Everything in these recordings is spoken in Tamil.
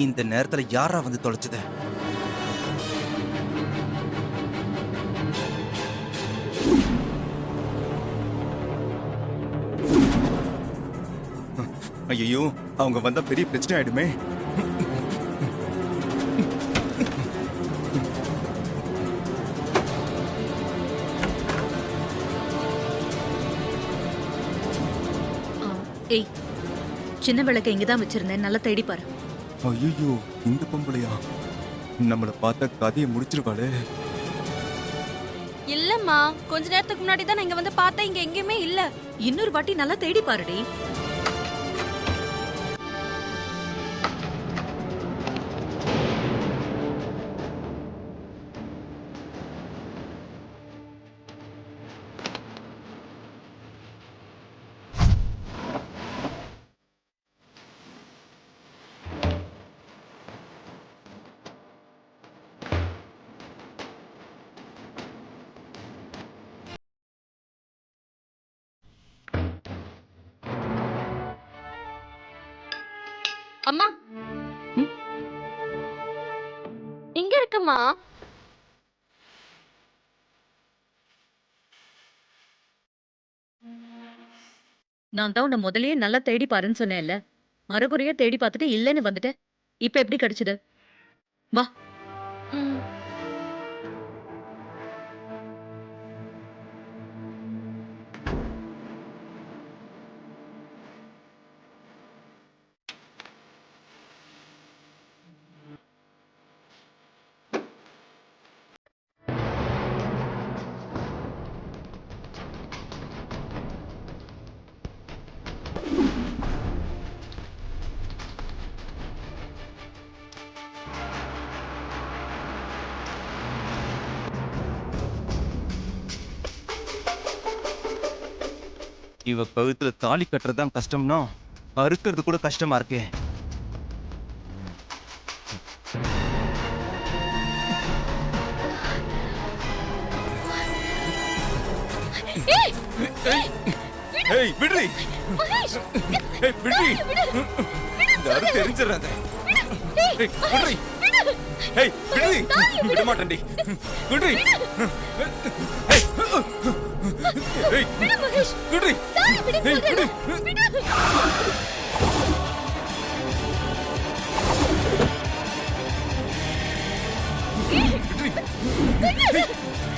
இந்த நேரத்துல யாரா வந்து தொலைச்சது? ஐயோ, அவங்க வந்தா பெரிய பிரச்சனை ஆயிடுமே. ஏய், சின்ன விளக்க இங்கதான் வச்சிருந்தேன், நல்லா தேடி பாரு. ஐயோ, இந்த பொம்பளையா நம்மள பார்த்தா கதையை முடிச்சிருவாளே. இல்லம்மா, கொஞ்ச நேரத்துக்கு முன்னாடி தான் நான் இங்க வந்து பார்த்தேன், இங்க எங்கேயுமே இல்ல. இன்னொரு வாட்டி நல்லா தேடி பாருடி. அம்மா, இங்க இருக்குமா? நான் தான் உன்னை முதல்லயே நல்லா தேடி பாருன்னு சொன்னேன்ல. மறுபடியும் தேடி பார்த்துட்டு இல்லைன்னு வந்துட்டேன். இப்ப எப்படி கிடைச்சது? வா. ம். இவ கழுத்துல தாலி கட்டுறதுதான் கஷ்டம்னா அறுக்கிறது கூட கஷ்டமா இருக்கே. ஏய், விடுடி. ஏய், விடுடி. இந்த அறு தெரிஞ்சிராத. ஏய், விடுடி. ஏய், விடுடி. விட மாட்டேன்டி. விடுடி. ஏய், ஏய், விடுடி. ஏய், விடு.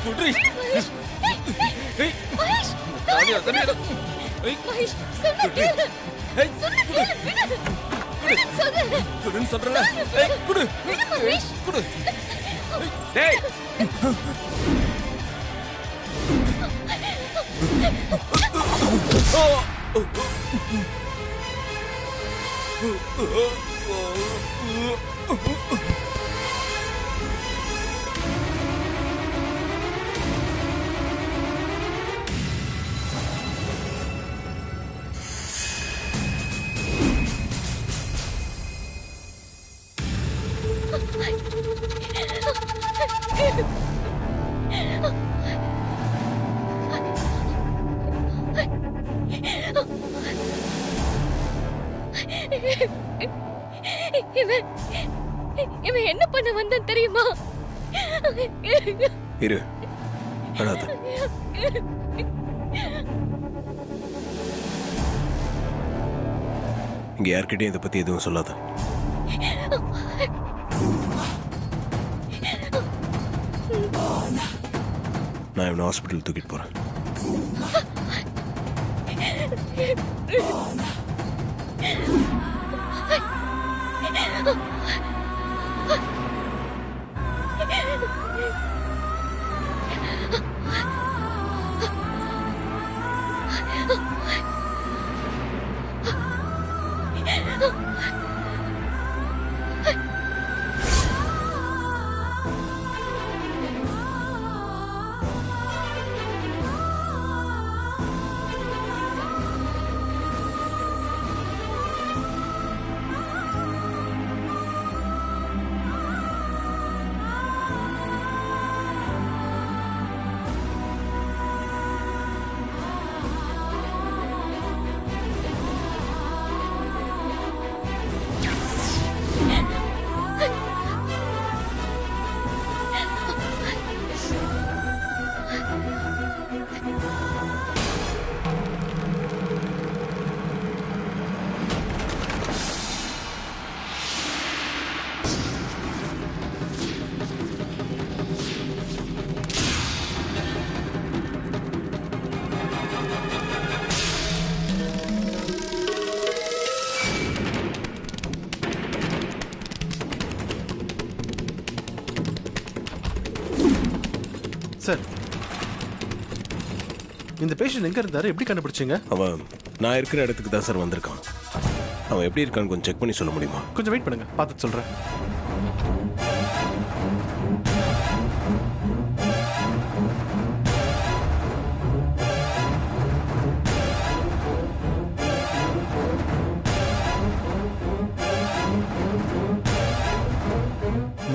விடுடி. ஏய், தாலி அத்தனை இடம். ஏய், விடுடி. ஏய், குடுன்னு சொல்றல. ஏய், குடு. ஏய், குடு. டேய். இவன் என்ன பண்ண வந்தான் தெரியுமா? இரு, அழாத. இங்க யார்கிட்டயும் இதை பத்தி எதுவும் சொல்லாத. நான் இவனை ஹாஸ்பிட்டல் தூக்கிட்டு போறேன். சார், இந்த பேஷண்ட் எங்க இருந்தாரு, எப்படி கண்டுபிடிச்சீங்க? அவன் நான் இருக்கிற இடத்துக்கு தான் சார் வந்திருக்கான். அவன் எப்படி இருக்கான்னு கொஞ்சம் செக் பண்ணி சொல்ல முடியுமா? கொஞ்சம் வெயிட் பண்ணுங்க, பார்த்துட்டு சொல்றேன்.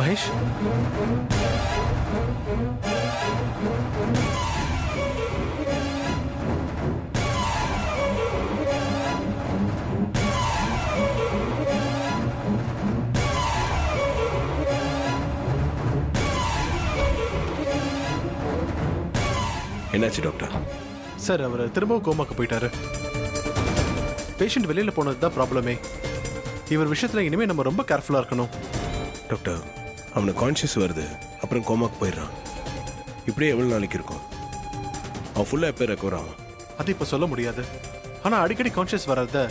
மகேஷ், என்னாச்சு டாக்டர்? சார் அவர் திரும்பவும் கோமாக்கு போயிட்டாரு. பேஷண்ட் வெளியில போனது தான் ப்ராப்ளமே. இவர் விஷயத்துல இனிமே நம்ம ரொம்ப கேர்ஃபுல்லா இருக்கணும். டாக்டர், அவனுக்கு கான்ஷியஸ் வருது, அப்புறம் கோமாக்கு போயிடுறான். இப்படியே எவ்வளோ நாளைக்கு இருக்கும்? அவன் ஃபுல்லாக எப்போ ரெக்கவர் ஆகும்? அது இப்போ சொல்ல முடியாது. ஆனால் அடிக்கடி கான்ஷியஸ் வர்றத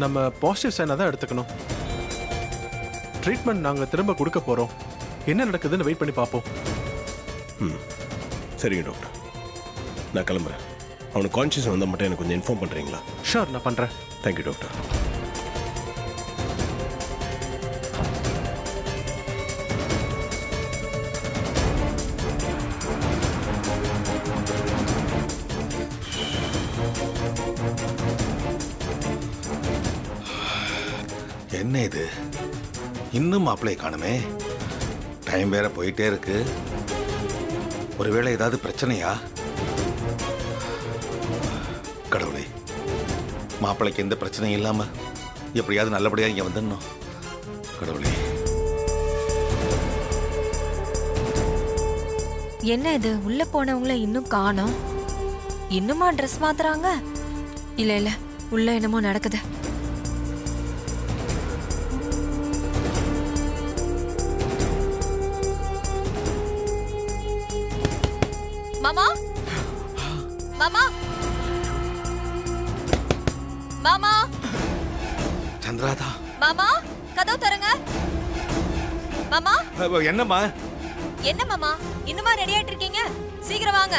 நம்ம பாசிட்டிவ் சைனாக தான் எடுத்துக்கணும். ட்ரீட்மெண்ட் நாங்கள் திரும்ப கொடுக்க போகிறோம். என்ன நடக்குதுன்னு வெயிட் பண்ணி பார்ப்போம். ம், சரிங்க டாக்டர், நான் கிளம்புறேன். அவனுக்கு கான்ஷியஸ் வந்தால் மட்டும் எனக்கு கொஞ்சம் இன்ஃபார்ம் பண்ணுறீங்களா? ஷூர், நான் பண்ணுறேன். Thank you doctor. என்ன இது, இன்னும் மாப்பிள்ளையை காணுமே? டைம் வேற போயிட்டே இருக்கு. ஒருவேளை ஏதாவது பிரச்சனையா? கடவுளே, மாப்பிள்ளைக்கு எந்த பிரச்சனையும் இல்லாம எப்படியாவது நல்லபடியா இங்க வந்துடணும். கடவுளே, என்ன இது, உள்ள போனவங்கள இன்னும் காணோம்? இன்னுமா ட்ரெஸ் மாத்துறாங்க? இல்ல இல்ல, உள்ள என்னமோ நடக்குது. மாமா, மாமா, மாமா, சந்திராதா, மாமா, கதவு தரங்க. மாமா, என்னம்மா? என்ன மாமா, இன்னுமா ரெடி ஆயிட்டு இருக்கீங்க? சீக்கிரம் வாங்க.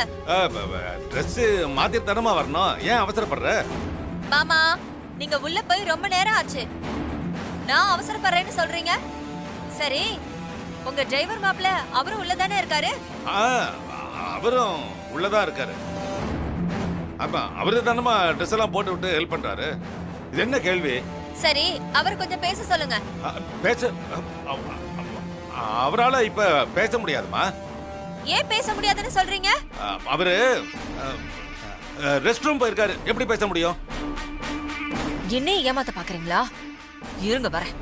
ட்ரெஸ் மாத்திட்டு தானமா வரணும், ஏன் அவசரப்படுற? மாமா, நீங்க உள்ள போய் ரொம்ப நேரம் ஆச்சு. நான் அவசரப்படுறேன்னு சொல்றீங்க? சரி, உங்க டிரைவர் மாப்ள அவரும் உள்ளதானே இருக்காரு? அவரும் உள்ளதான் இருக்காரு. ஆமா, அவரு தானமா ட்ரெஸ் எல்லாம் போட்டு விட்டு ஹெல்ப் பண்றாரு. இது என்ன கேள்வி? சரி, அவர் கொஞ்சம் பேச சொல்லுங்க. பேச அவரால இப்ப பேச முடியாதுமா. ஏன் பேச முடியாதுன்னு சொல்றீங்க? அவரு ரெஸ்ட் ரூம் போயிருக்காரு, எப்படி பேச முடியும்? என்ன ஏமாத்த பாக்குறீங்களா? இருங்க வரேன்.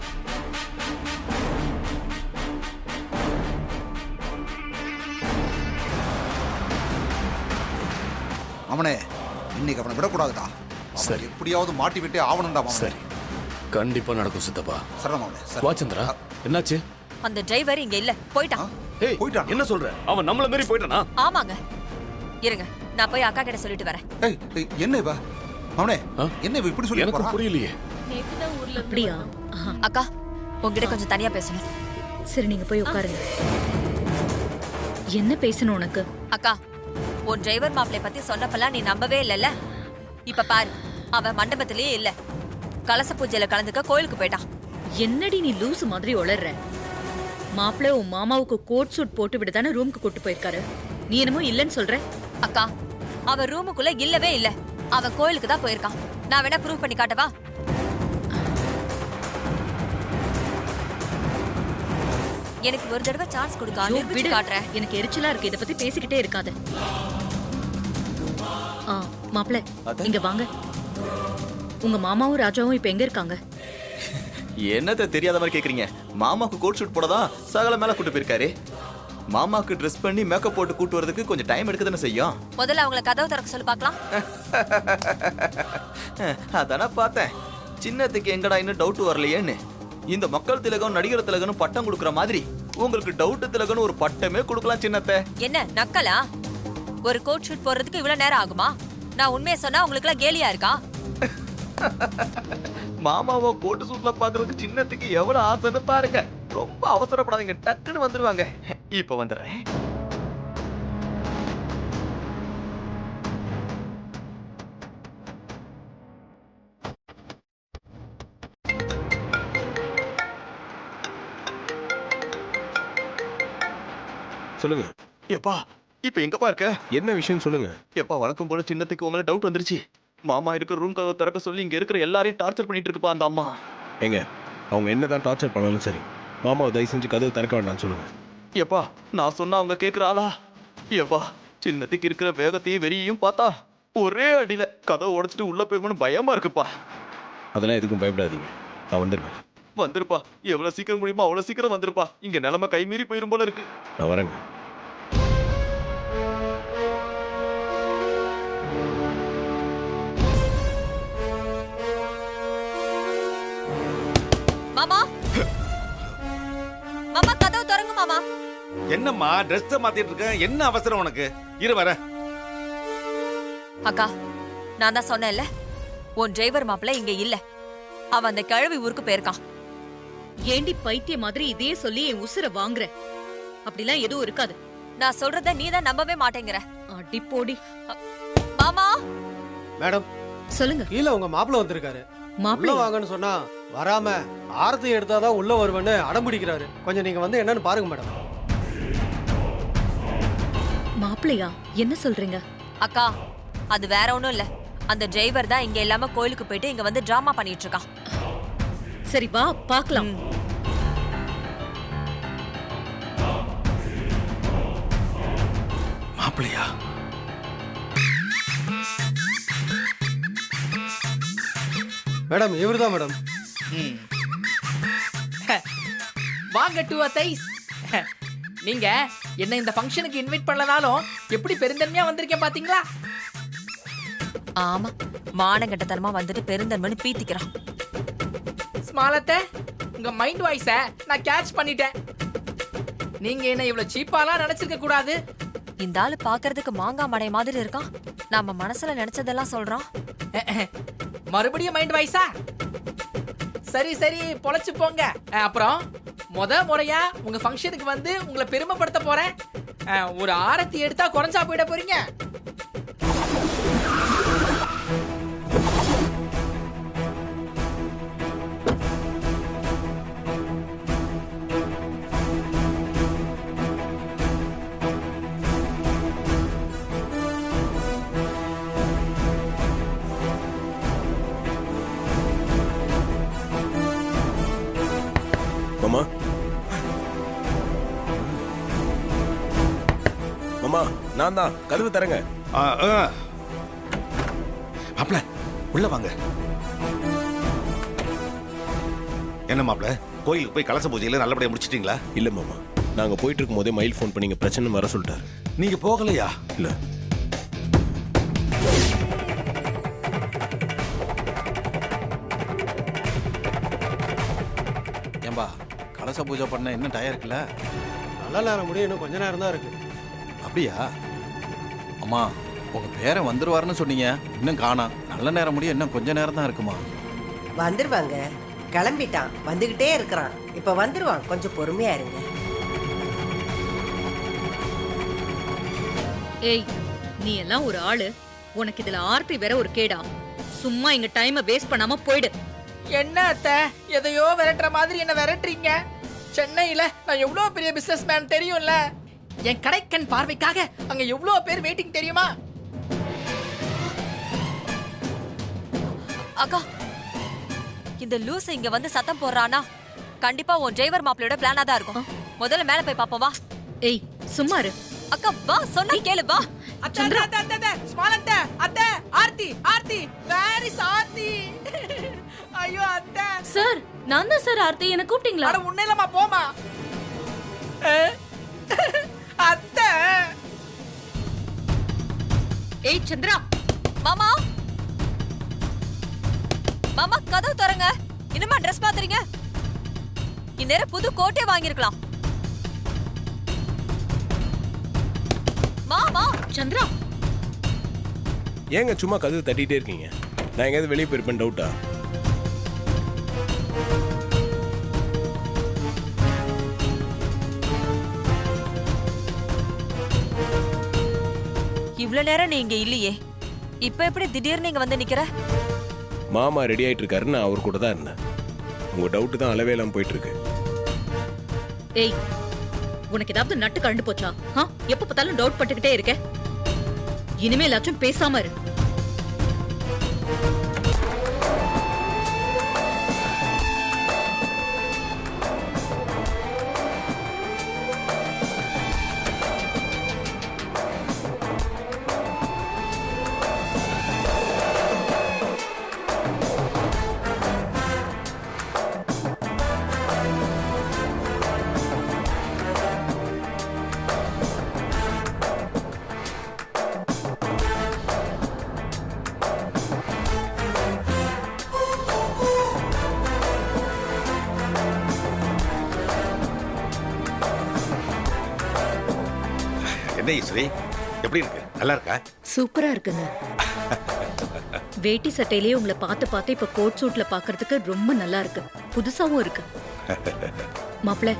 அவனே, இன்னைக்கு அவனை விடக்கூடாதுடா. சரி, எப்படியாவது மாட்டி விட்டே ஆவணும்டா. சரி, கண்டிப்பா நடக்கும் சித்தப்பா. சரணம் அவனே. வா சந்திரா, என்னாச்சு? அந்த டிரைவர் இங்க இல்ல, போயிட்டான். ஏய், போயிட்டான். என்ன சொல்ற? அவன் நம்மள மீறி போயிட்டானா? ஆமாங்க, இருங்க, நான் போய் அக்கா கிட்ட சொல்லிட்டு வரேன். ஏய், என்ன இவ? அவனே, என்ன இவ இப்படி சொல்லி எனக்கு போறா? புரியலையே. அப்படியா? அக்கா, உங்ககிட்ட கொஞ்சம் தனியா பேசணும். சரி, நீங்க போய் உட்காருங்க. என்ன பேசணும் உனக்கு? அக்கா, உன் டிரைவர் மாப்பிளை பத்தி சொன்னப்பெல்லாம் நீ நம்பவே இல்லல்ல. இப்ப பாரு, அவன் மண்டபத்திலேயே இல்ல. கலச பூஜையில கலந்துக்க கோயிலுக்கு போயிட்டான். என்னடி நீ லூசு மாதிரி உளர்ற? மாப்பிள்ள உன் மாமாவுக்கு கோட் சூட் போட்டு விட தானே ரூமுக்கு கூட்டு போயிருக்காரு. நீ என்னமோ இல்லன்னு சொல்ற? அக்கா, அவன் ரூமுக்குள்ள இல்லவே இல்ல. அவன் கோயிலுக்கு தான் போயிருக்கான். நான் வேணா ப்ரூவ் பண்ணி காட்டவா? எனக்கு ஒரு தடவை சான்ஸ் கொடுக்க, நிரூபிச்சு காட்டுறேன். எனக்கு எரிச்சலா இருக்கு, இத பத்தி பேசிக்கிட்டே இருக்காத. மாப்பிள்ள, இங்க வாங்க. உங்க மாமாவும் ராஜாவும் இப்ப எங்க இருக்காங்க? என்னத்த தெரியாத மாதிரி கேக்குறீங்க? மாமாக்கு கோட் ஷூட் போடதான் சகல மேல கூட்டு போயிருக்காரு. மாமாக்கு ட்ரெஸ் பண்ணி மேக்கப் போட்டு கூட்டு வரதுக்கு கொஞ்சம் டைம் எடுக்க தானே செய்யும். முதல்ல அவங்கள கதவு திறக்க சொல்லி பார்க்கலாம். அதானே பார்த்தேன். சின்னத்துக்கு எங்கடா இன்னும் டவுட் வரலையேன்னு. இந்த மக்கள் திலகம் நடிகர் திலகனும் பட்டம் கொடுக்குற மாதிரி உங்களுக்கு டவுட் திலகன் ஒரு பட்டமே கொடுக்கலாம் சின்னத்தை. என்ன நக்கலா? ஒரு கோட் ஷூட் போடுறதுக்கு இவ்வளவு நேரம் ஆகுமா? நான் உண்மையை சொன்னா உங்களுக்கு எல்லாம் கேலியா இருக்கா? மாமாவை கோட்டு சூட்ல பாக்குறதுக்கு சின்னத்துக்கு எவ்வளவு ஆசைன்னு பாருங்க. ரொம்ப அவசரப்படாதீங்க, டக்குன்னு வந்துருவாங்க. இப்ப வந்துடுறேன். சொல்லுங்க. எப்பா இப்ப எங்கப்பா இருக்க? என்ன விஷயம் சொல்லுங்க. எப்பா வழக்கம் போல சின்னத்துக்கு உங்களை டவுட் வந்துருச்சு. மாமா இருக்கிற ரூம் கதவை திறக்க சொல்லி இங்க இருக்கிற எல்லாரையும் டார்ச்சர் பண்ணிட்டு இருக்குப்பா அந்த அம்மா. ஏங்க, அவங்க என்னதான் டார்ச்சர் பண்ணாலும் சரி, மாமாவை தயவு செஞ்சு கதவு திறக்க வேண்டாம்னு சொல்லுங்க. எப்பா நான் சொன்னா அவங்க கேக்குறாளா? எப்பா சின்னத்துக்கு இருக்கிற வேகத்தையும் வெறியையும் பார்த்தா ஒரே அடியில கதவை உடைச்சிட்டு உள்ள போய்மனு பயமா இருக்குப்பா. அதெல்லாம் எதுக்கும் பயப்படாதீங்க, நான் வந்துடுவேன். வந்துருப்பா, எவ்வளவு சீக்கிரம் முடியுமோ அவ்வளவு சீக்கிரம் வந்துருப்பா. இங்க நிலைமை கைமீறி போயிரும் போல இருக்கு. நான் வரேங்க. மாமா மாமா கதவு திறங்க மாமா. என்னம்மா ட்ரெஸ் மாத்திட்டு இருக்க? என்ன அவசரம் உனக்கு? இரு வர. அக்கா, நான் தான் சொன்னேன்ல, உன் டிரைவர் மாப்பிள்ள இங்க இல்ல. அவன் அந்த கிழவி ஊருக்கு போயிருக்கான். ஏண்டி பைத்திய மாதிரி இதே சொல்லி என் உசுர வாங்குற? அப்படிலாம் எதுவும் இருக்காது. நான் சொல்றத நீ தான் நம்பவே மாட்டேங்கிற. அடி போடி. மாமா மேடம், சொல்லுங்க. கீழே உங்க மாப்பிள்ள வந்திருக்காரு. உள்ள மாப்பிள்ளை வாங்கன்னு சொன்னா வராம ஆரத்தி எடுத்தாதான் உள்ள வருவேன்னு அடம் பிடிக்கிறாரு. கொஞ்சம் நீங்க வந்து என்னன்னு பாருங்க மேடம். மாப்பிள்ளையா? என்ன சொல்றீங்க? அக்கா, அது வேற ஒண்ணும் இல்ல. அந்த டிரைவர் தான் இங்க இல்லாம கோயிலுக்கு போயிட்டு இங்க வந்து டிராமா பண்ணிட்டு இருக்கான். சரி வா பாக்கலாம். மாப்பிள்ளையா? மேடம், இவர்தான் மேடம். வாங்க டு தைஸ். நீங்க என்ன இந்த ஃபங்க்ஷனுக்கு இன்வைட் பண்ணலனாலும் எப்படி பெருந்தன்மையா வந்திருக்கேன் பாத்தீங்களா? ஆமா, மானங்கட்டத்தனமா வந்துட்டு பெருந்தன்மனு பீத்திக்கிறான். ஸ்மாலத்தை உங்க மைண்ட் வாய்ஸ நான் கேட்ச் பண்ணிட்டேன். நீங்க என்ன இவ்வளவு சீப்பாலாம் நினைச்சிருக்க கூடாது. இந்த ஆளு பாக்குறதுக்கு மாங்காய் மடை மாதிரி இருக்கான். நாம மனசுல நினைச்சதெல்லாம் சொல்றான். மறுபடியும் மைண்ட் வாய்ஸா? சரி சரி, பொழைச்சு போங்க. அப்புறம் முறையா உங்க ஃபங்க்ஷனுக்கு வந்து உங்களை பெருமைப்படுத்த போறேன். ஒரு ஆரத்தி எடுத்தா குறைஞ்சா போயிட போறீங்க. மாமா, மாமா, நான் தான். கதவு தரங்க. மாப்பிள்ள உள்ள வாங்க. என்ன மாப்பிள்ள, கோயிலுக்கு போய் கலச பூஜையில நல்லபடியா முடிச்சிட்டீங்களா? இல்ல மாமா, நாங்க போயிட்டு இருக்கும் போதே மயில் ஃபோன் பண்ணி பிரச்சனை வர சொல்லிட்டாரு. நீங்க போகலையா? இல்ல. ஏம்பா, கலச பூஜை பண்ண என்ன டயம் இருக்குல்ல? நல்ல நேரம் முடியும், இன்னும் கொஞ்ச நேரம் தான் இருக்கு. அப்படியா? அம்மா, உங்க பேரன் வந்துருவாருன்னு சொன்னீங்க, இன்னும் காணோம். நல்ல நேரம் முடியும், இன்னும் கொஞ்ச நேரம் தான் இருக்குமா? வந்துருவாங்க, கிளம்பிட்டான், வந்துகிட்டே இருக்கிறான். இப்ப வந்துருவான், கொஞ்சம் பொறுமையா இருங்க. ஏய், நீ எல்லாம் ஒரு ஆளு. உனக்கு இதுல ஆர்த்தி வேற ஒரு கேடா? சும்மா இங்க டைமை வேஸ்ட் பண்ணாம போயிடு. என்ன அத்தை, எதையோ விரட்டுற மாதிரி என்ன விரட்டுறீங்க? சென்னையில நான் எவ்வளவு பெரிய பிசினஸ் மேன் தெரியும்ல. என் கடைக்கண் பார்வைக்காக அங்க எவ்வளவு பேர் வெயிட்டிங் தெரியுமா? அக்கா, இந்த லூஸ் இங்க வந்து சத்தம் போடுறானா கண்டிப்பா உன் டிரைவர் மாப்பிளையோட பிளானா தான் இருக்கும். முதல்ல மேல போய் பாப்போம் வா. ஏய் சும்மா இரு. அக்கா வா, சொன்னா கேளு வா. அத்தை அத்தை அத்தை ஸ்மால் அத்தை அத்தை ஆர்த்தி ஆர்த்தி வேரி சாந்தி. ஐயோ அத்தை. சார், நான் தான் சார் ஆர்த்தி. என்ன கூப்பிட்டீங்களா? அட உன்னையிலமா போமா. அத்தை. ஏய் சந்திரா. மாமா மாமா, கதவு திறங்க. இன்னுமா ட்ரெஸ் பாத்துறீங்க? இந்நேரம் புது கோட்டே வாங்கிருக்கலாம். மாமா. சந்திரா, ஏங்க சும்மா கதவு தட்டிட்டே இருக்கீங்க? நான் எங்கேயாவது வெளியே போயிருப்பேன் டவுட்டா? இவ்வளவு நேரம் நீ இங்க இல்லையே, இப்ப எப்படி திடீர்னு இங்க வந்து நிக்கிற? மாமா ரெடி ஆயிட்டு இருக்காரு, நான் அவர் கூட தான் இருந்தேன். உங்க டவுட் தான் அளவே இல்லாம போயிட்டு இருக்கு. ஏய் உனக்கு ஏதாவது நட்டு கண்டு போச்சா? எப்ப பார்த்தாலும் டவுட் பட்டுக்கிட்டே இருக்க. இனிமேலாச்சும் பேசாம இரு. என்ன ஈஸ்வரி, எப்படி இருக்கு? நல்லா இருக்கா? சூப்பரா இருக்குங்க. வேட்டி சட்டையிலேயே உங்களை பார்த்து பார்த்து இப்ப கோட் சூட்ல பாக்குறதுக்கு ரொம்ப நல்லா இருக்கு. புதுசாவும் இருக்கு. மாப்பிள்ள,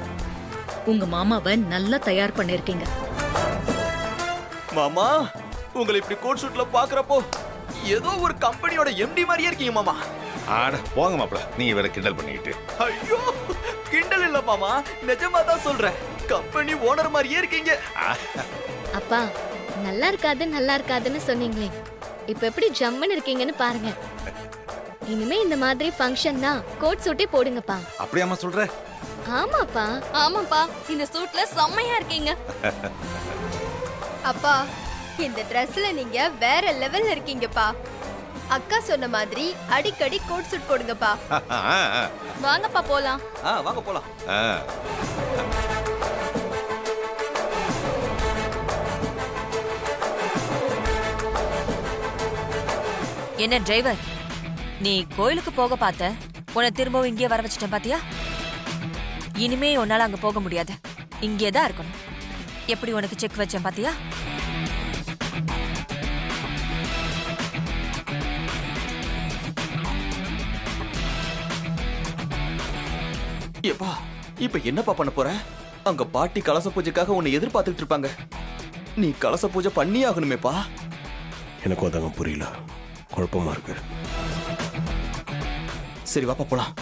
உங்க மாமாவை நல்லா தயார் பண்ணிருக்கீங்க. மாமா, உங்களை இப்படி கோட் சூட்ல பாக்குறப்போ ஏதோ ஒரு கம்பெனியோட எம்டி மாதிரியே இருக்கீங்க மாமா. ஆட போங்க மாப்பிள, நீங்க வேற கிண்டல் பண்ணிக்கிட்டு. ஐயோ, கிண்டல் இல்ல மாமா, நிஜமா தான் சொல்றேன். கம்பெனி ஓனர் மாதிரியே இருக்கீங்க. அப்பா, நல்லா இருக்காதுன்னு சொன்னீங்களே, இப்ப எப்படி ஜம்முன்னு இருக்கீங்கன்னு பாருங்க. இனிமே இந்த மாதிரி ஃபங்க்ஷன்னா கோட் சூட்டே போடுங்கப்பா. அப்படியாமா சொல்ற? ஆமாப்பா. ஆமாப்பா, இந்த சூட்ல செம்மையா இருக்கீங்க. அப்பா, இந்த ட்ரெஸ்ல நீங்க வேற லெவல்ல இருக்கீங்கப்பா. அக்கா சொன்ன மாதிரி அடிக்கடி கோட் சூட் போடுங்கப்பா. வாங்கப்பா போலாம். வாங்க போலாம். என்ன டிரைவர், நீ கோயிலுக்கு போக பார்த்த, உன்னை திரும்பவும் இங்கே வர வச்சுட்டேன் பாத்தியா? இனிமே உன்னால அங்க போக முடியாது, இங்கே தான் இருக்கணும். எப்படி உனக்கு செக் வச்சேன் பாத்தியா? ஏப்பா, இப்ப என்னப்பா பண்ண போற? அங்க பாட்டி கலச பூஜைக்காக உன்னை எதிர்பார்த்துட்டு இருப்பாங்க. நீ கலச பூஜை பண்ணி ஆகணுமேப்பா. எனக்கும் அதாங்க புரியல, குழப்பமா இருக்கு. சரி வாப்பா போலாம்.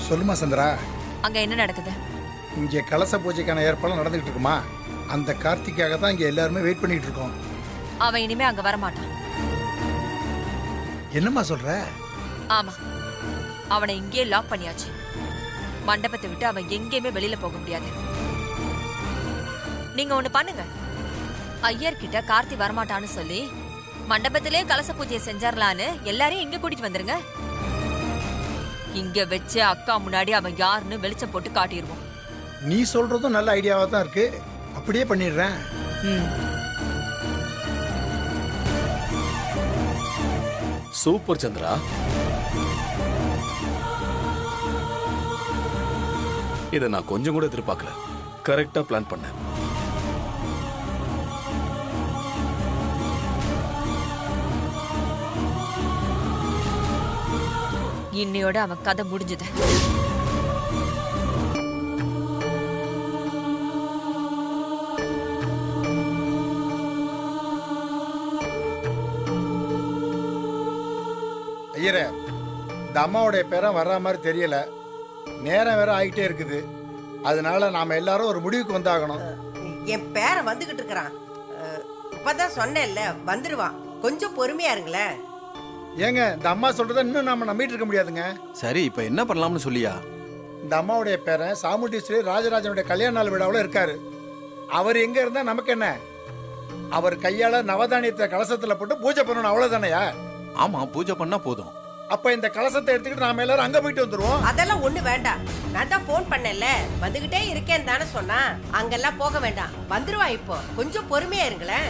சொல்லுமா சந்திரா, அங்க என்ன நடக்குது? இங்கே கலச பூஜைக்கான ஏற்பாடு நடந்துகிட்டு இருக்குமா? அந்த கார்த்திக்காக தான் இங்க எல்லாருமே வெயிட் பண்ணிட்டு இருக்கோம். அவன் இனிமே அங்க வரமாட்டான். என்னம்மா சொல்ற? ஆமா, அவனை இங்கே லாக் பண்ணியாச்சு. மண்டபத்தை விட்டு அவன் எங்கேயுமே வெளியில போக முடியாது. நீங்க ஒண்ணு பண்ணுங்க, ஐயர் கிட்ட கார்த்தி வரமாட்டான்னு சொல்லி மண்டபத்திலே கலச பூஜையை செஞ்சிடலான்னு எல்லாரையும் இங்க கூட்டிட்டு வந்துருங்க. இங்க வச்சு அக்கா முன்னாடி அவன் யாருன்னு வெளிச்சம் போட்டு காட்டிடுவோம். நீ சொல்றதும் நல்ல ஐடியாவா தான் இருக்கு, அப்படியே பண்ணிடுறேன். சூப்பர் சந்திரா. இதை நான் கொஞ்சம் கூட எதிர்பார்க்கல. கரெக்டா பிளான் பண்ணேன். இன்னையோட அவன் கதை முடிஞ்சது. ஐயரே, இந்த அம்மாவுடைய பேரை வர்ற மாதிரி தெரியல, நேரம் வேற ஆகிட்டே இருக்குது. அதனால நாம எல்லாரும் ஒரு முடிவுக்கு வந்தாகணும். என் பேரன் வந்துகிட்டு இருக்கிறான். இப்பதான் சொன்னேன்ல, வந்துடுவான். கொஞ்சம் பொறுமையா இருங்களேன். ஏங்க, இந்த அம்மா சொல்றத இன்னும் நாம நம்பிட்டு இருக்க முடியாதுங்க. சரி, இப்ப என்ன பண்ணலாம்னு சொல்லியா? இந்த அம்மாவுடைய பேரன் சாமுண்டீஸ்வரி ராஜராஜனுடைய கல்யாண நாள் விழாவில் இருக்காரு. அவர் எங்க இருந்தா நமக்கு என்ன? அவர் கையால நவதானியத்தை கலசத்துல போட்டு பூஜை பண்ணணும், அவ்வளவுதானையா? ஆமா, பூஜை பண்ணா போதும். அப்ப இந்த கலசத்தை எடுத்துக்கிட்டு நாம எல்லாரும் அங்க போயிட்டு வந்துருவோம். அதெல்லாம் ஒண்ணு வேண்டாம். நான் தான் போன் பண்ணல, வந்துகிட்டே இருக்கேன்னு தானே சொன்னா. அங்கெல்லாம் போக வேண்டாம், வந்துருவா. இப்போ கொஞ்சம் பொறுமையா இருங்களேன்.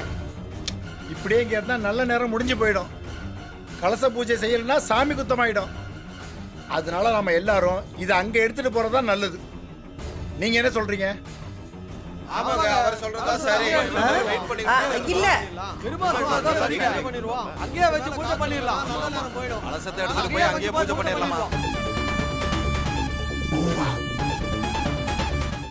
இப்படியே இங்க இருந்தா நல்ல நேரம் முடிஞ்சு போயிடும். கலச பூஜை செய்யலன்னா சாமி குத்தமாயிடும். அதனால நாம எல்லாரும் இதை அங்க எடுத்துட்டு போறதா நல்லது. நீங்க என்ன சொல்றீங்க? இல்ல, அங்கேயே வச்சு பூஜை பண்ணிடலாம். கலசத்தை எடுத்துட்டு போய் அங்கேயே பூஜை பண்ணிடலாமா?